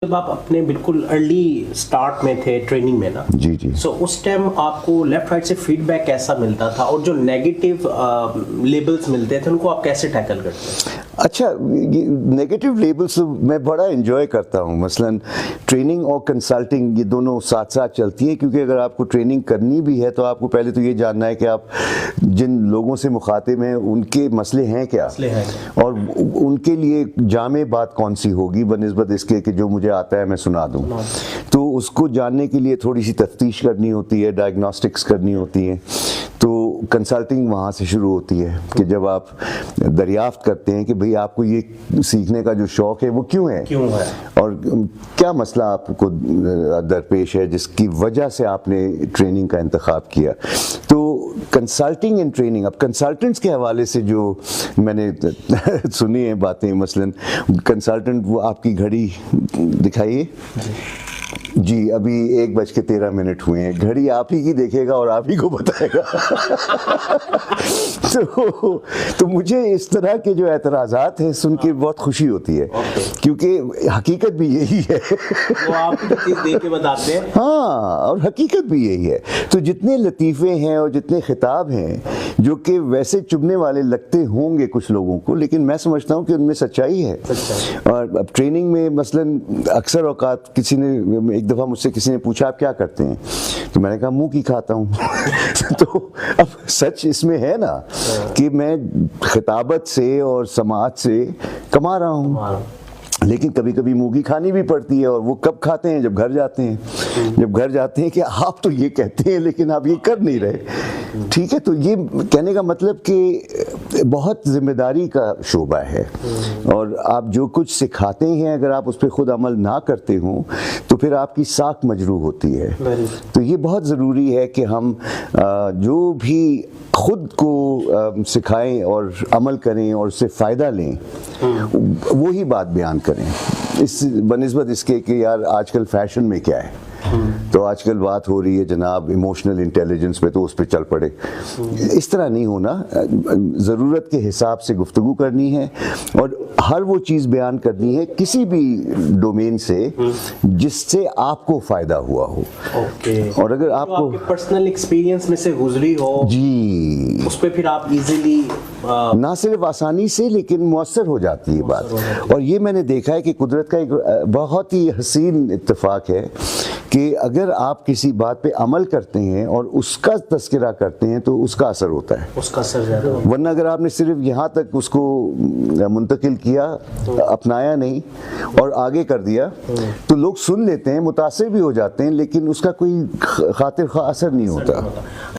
جب آپ اپنے بالکل ارلی سٹارٹ میں تھے ٹریننگ میں نا جی سو اس ٹائم آپ کو لیفٹ رائٹ سے فیڈ بیک کیسا ملتا تھا اور جو نیگیٹو لیبلز ملتے تھے ان کو آپ کیسے ٹیکل کرتے ہیں؟ اچھا، نیگیٹو لیبلس میں بڑا انجوائے کرتا ہوں. مثلاً ٹریننگ اور کنسلٹنگ یہ دونوں ساتھ ساتھ چلتی ہیں، کیونکہ اگر آپ کو ٹریننگ کرنی بھی ہے تو آپ کو پہلے تو یہ جاننا ہے کہ آپ جن لوگوں سے مخاطب ہیں ان کے مسئلے ہیں کیا، اور ان کے لیے جامع بات کون سی ہوگی بنسبت اس کے کہ جو مجھے آتا ہے میں سنا دوں. تو اس کو جاننے کے لیے تھوڑی سی تفتیش کرنی ہوتی ہے، ڈائگنوسٹکس کرنی ہوتی ہیں. تو کنسلٹنگ وہاں سے شروع ہوتی ہے کہ جب آپ دریافت کرتے ہیں کہ بھئی آپ کو یہ سیکھنے کا جو شوق ہے وہ کیوں ہے اور کیا مسئلہ آپ کو درپیش ہے جس کی وجہ سے آپ نے ٹریننگ کا انتخاب کیا. تو کنسلٹنگ اینڈ ٹریننگ، اب کنسلٹنٹس کے حوالے سے جو میں نے سنی ہیں باتیں، مثلاً کنسلٹنٹ وہ آپ کی گھڑی دکھائیے جی ابھی 1:13 ہوئے ہیں، گھڑی آپ ہی کی دیکھے گا اور آپ ہی کو بتائے گا. تو مجھے اس طرح کے جو اعتراضات ہیں سن کے بہت خوشی ہوتی ہے، کیونکہ حقیقت بھی یہی ہے. وہ آپ کی چیز دیکھ کے بتاتے ہیں. ہاں، اور حقیقت بھی یہی ہے. تو جتنے لطیفے ہیں اور جتنے خطاب ہیں جو کہ ویسے چبھنے والے لگتے ہوں گے کچھ لوگوں کو، لیکن میں سمجھتا ہوں کہ ان میں سچائی ہے. اور اب ٹریننگ میں مثلاً اکثر اوقات کسی نے ایک دفعہ مجھ سے کسی نے پوچھا آپ کیا کرتے ہیں، تو میں نے کہا منہ کی کھاتا ہوں. تو اب سچ اس میں ہے نا کہ میں خطابت سے اور سماعت سے کما رہا ہوں، لیکن کبھی کبھی منہ کی کھانی بھی پڑتی ہے. اور وہ کب کھاتے ہیں؟ جب گھر جاتے ہیں. جب گھر جاتے ہیں کہ آپ تو یہ کہتے ہیں لیکن آپ یہ کر نہیں رہے. ٹھیک ہے، تو یہ کہنے کا مطلب کہ بہت ذمہ داری کا شعبہ ہے، اور آپ جو کچھ سکھاتے ہیں اگر آپ اس پہ خود عمل نہ کرتے ہوں تو پھر آپ کی ساکھ مجروح ہوتی ہے. تو یہ بہت ضروری ہے کہ ہم جو بھی خود کو سکھائیں اور عمل کریں اور اس سے فائدہ لیں وہی بات بیان کریں، اس بنسبت اس کے کہ یار آج کل فیشن میں کیا ہے. تو آج کل بات ہو رہی ہے جناب ایموشنل انٹیلیجنس پہ، تو اس پہ چل پڑے. اس طرح نہیں ہونا، ضرورت کے حساب سے گفتگو کرنی ہے اور ہر وہ چیز بیان کرنی ہے کسی بھی ڈومین سے جس سے آپ کو فائدہ ہوا ہو. اور اگر آپ کو پرسنل ایکسپیرینس میں سے گزری ہو جی اس پہ پھر آپ ایزیلی نہ صرف آسانی سے لیکن مؤثر ہو جاتی ہے بات. اور یہ میں نے دیکھا ہے کہ قدرت کا ایک بہت ہی حسین اتفاق ہے کہ اگر آپ کسی بات پہ عمل کرتے ہیں اور اس کا تذکرہ کرتے ہیں تو اس کا اثر ہوتا ہے، اس کا اثر زیادہ. ورنہ اگر آپ نے صرف یہاں تک اس کو منتقل کیا، اپنایا نہیں اور آگے کر دیا تو لوگ سن لیتے ہیں، متاثر بھی ہو جاتے ہیں، لیکن اس کا کوئی خاطر خواہ اثر نہیں ہوتا.